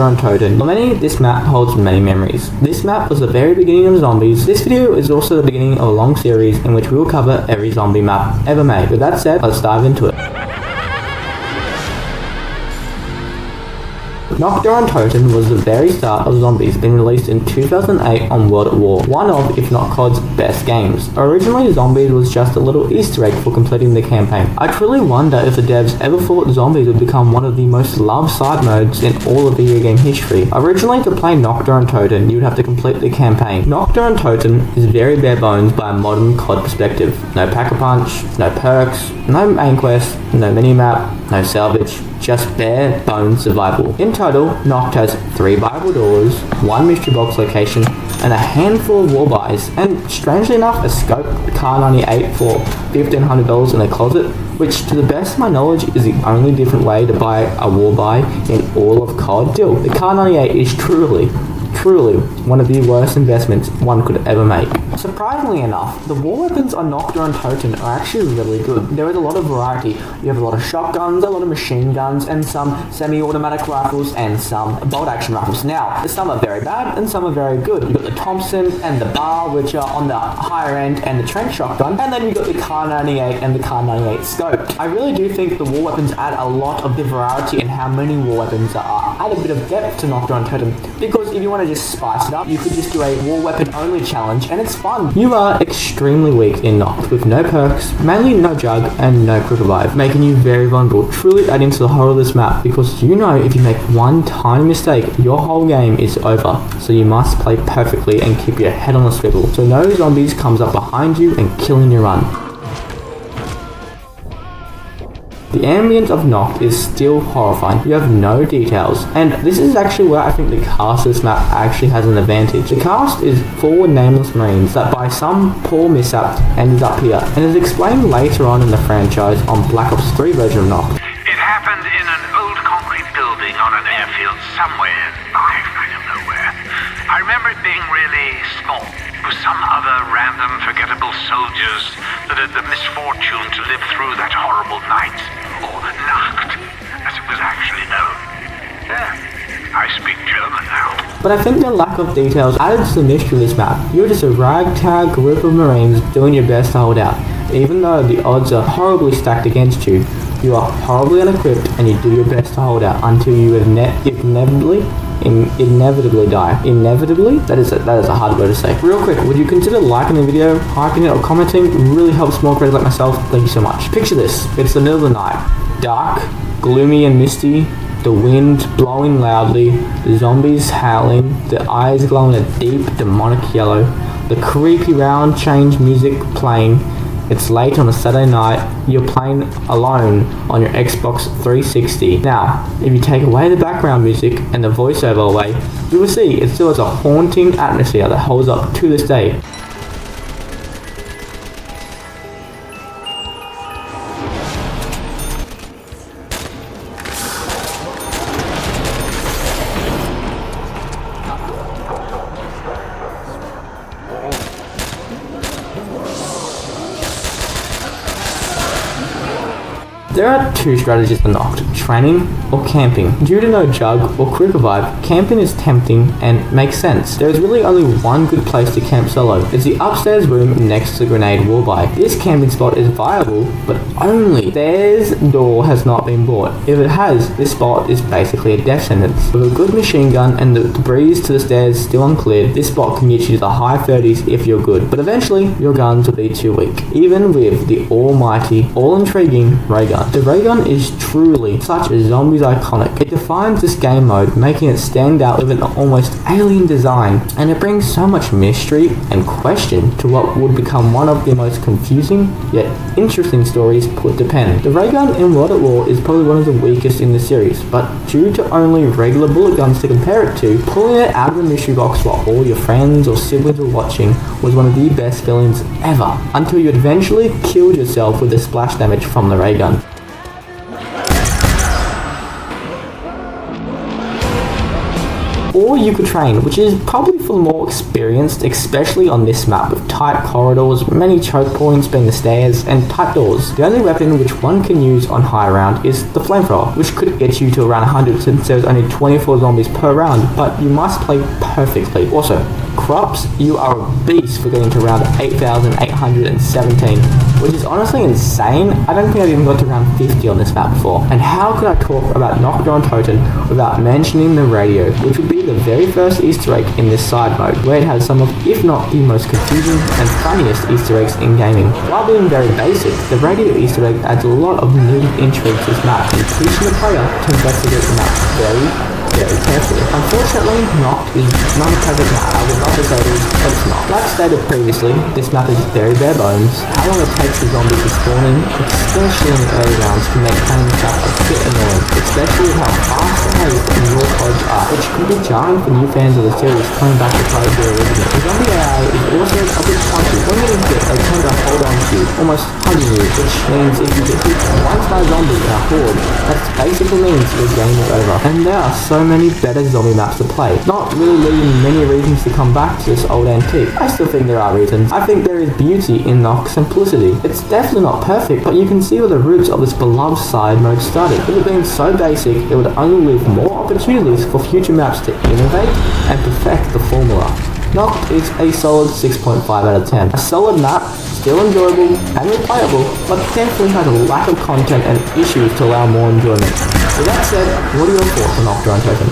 Untoten. For many, this map holds many memories. This map was the very beginning of zombies. This video is also the beginning of a long series in which we will cover every zombie map ever made. With that said, let's dive into it. Nacht was the very start of zombies, being released in 2008 on World at War, one of, if not COD's, best games. Originally, Zombies was just a little Easter egg for completing the campaign. I truly wonder if the devs ever thought Zombies would become one of the most loved side modes in all of video game history. Originally, to play Nacht, you would have to complete the campaign. Nacht is very bare bones by a modern COD perspective. No pack-a-punch, no perks, no main quest, no minimap, no salvage, just bare bones survival. In total, Nacht has 3 viable doors, 1 mystery box location, and a handful of war buys, and strangely enough, a scope Kar98 for $1,500 in a closet, which to the best of my knowledge is the only different way to buy a war buy in all of COD. Still, the Kar98 is truly one of the worst investments one could ever make. Surprisingly enough, the war weapons on Nacht are actually really good. There is a lot of variety. You have a lot of shotguns, a lot of machine guns, and some semi-automatic rifles, and some bolt-action rifles. Now, some are very bad, and some are very good. You've got the Thompson and the Bar, which are on the higher end, and the trench shotgun, and then you've got the Kar98 and the Kar98 scope. I really do think the war weapons add a lot of the variety in how many war weapons there are. Add a bit of depth to Nacht, because if you want to just spice it up, you could just do a war weapon only challenge, and it's fun. You are extremely weak in Nacht, with no perks, mainly no jug, and no quick revive, making you very vulnerable, truly adding to the horror of this map, because you know if you make one tiny mistake, your whole game is over. So you must play perfectly and keep your head on a swivel, so no zombies comes up behind you and killing your run. The ambience of Nacht is still horrifying. You have no details, and this is actually where I think the cast of this map actually has an advantage. The cast is 4 nameless marines that by some poor mishap ended up here, and is explained later on in the franchise on Black Ops 3 version of Nacht. It happened in an old concrete building on an airfield somewhere, I don't know where. I remember it being really small, with some other random forgettable soldiers that had the misfortune to live through that horrible night. Or Nacht, as it was actually known. Yeah, I speak German now. But I think the lack of details added to the mystery of this map. You're just a ragtag group of marines doing your best to hold out. Even though the odds are horribly stacked against you, you are horribly unequipped and you do your best to hold out until you inevitably die. Inevitably? That is a hard word to say. Real quick, would you consider liking the video, hyping it, or commenting? It really helps small creators like myself. Thank you so much. Picture this. It's the middle of the night. Dark, gloomy and misty, the wind blowing loudly, the zombies howling, the eyes glowing a deep demonic yellow, the creepy round change music playing. It's late on a Saturday night, you're playing alone on your Xbox 360. Now, if you take away the background music and the voiceover away, you will see it still has a haunting atmosphere that holds up to this day. There are 2 strategies for Nacht, training or camping. Due to no jug or quick revive, camping is tempting and makes sense. There is really only one good place to camp solo. It's the upstairs room next to the grenade wallby. This camping spot is viable, but only stairs door has not been bought. If it has, this spot is basically a death sentence. With a good machine gun and the breeze to the stairs still uncleared, this spot can get you to the high 30s if you're good, but eventually your guns will be too weak, even with the almighty, all-intriguing ray gun. The ray gun is truly such a zombies iconic. It defines this game mode, making it stand out with an almost alien design, and it brings so much mystery and question to what would become one of the most confusing yet interesting stories put to pen. The ray gun in World at War is probably one of the weakest in the series, but due to only regular bullet guns to compare it to, pulling it out of the mystery box while all your friends or siblings were watching was one of the best feelings ever, until you eventually killed yourself with the splash damage from the ray gun. or you could train, which is probably for the more experienced, especially on this map with tight corridors, many choke points being the stairs, and tight doors. The only weapon which one can use on high round is the flamethrower, which could get you to around 100 since there's only 24 zombies per round, but you must play perfectly. Also, crops, you are a beast for getting to round 8,817, which is honestly insane. I don't think I've even got to round 50 on this map before. And how could I talk about Nacht or Untoten without mentioning the radio, which would be the very first Easter egg in this side mode, where it has some of, if not the most confusing and funniest Easter eggs in gaming. While being very basic, the radio Easter egg adds a lot of new intrigue to this map and teaching the player to investigate the map very carefully. Unfortunately, Nacht is not a perfect map. I would love to say it is, but it's not. Like stated previously, this map is very bare bones. How long it takes the zombies to spawn in, especially in the early rounds, can make playing this map a bit annoying, especially with how fast-paced and raw odds are, which can be jarring for new fans of the series coming back to play the original. The zombie AI is also a bit punchy. When getting hit, they tend to hold on to you, almost hugging you, which means if you get hit once by a zombie in a horde, that basically means your game is over. And there are so many better zombie maps to play, not really leaving many reasons to come back to this old antique. I still think there are reasons. I think there is beauty in Nacht's simplicity. It's definitely not perfect, but you can see where the roots of this beloved side mode started. With it being so basic, it would only leave more opportunities for future maps to innovate and perfect the formula. Nacht is a solid 6.5 out of 10. A solid map, still enjoyable and replayable, but definitely has a lack of content and issues to allow more enjoyment. With that said, what are your thoughts on Nacht or Untoten?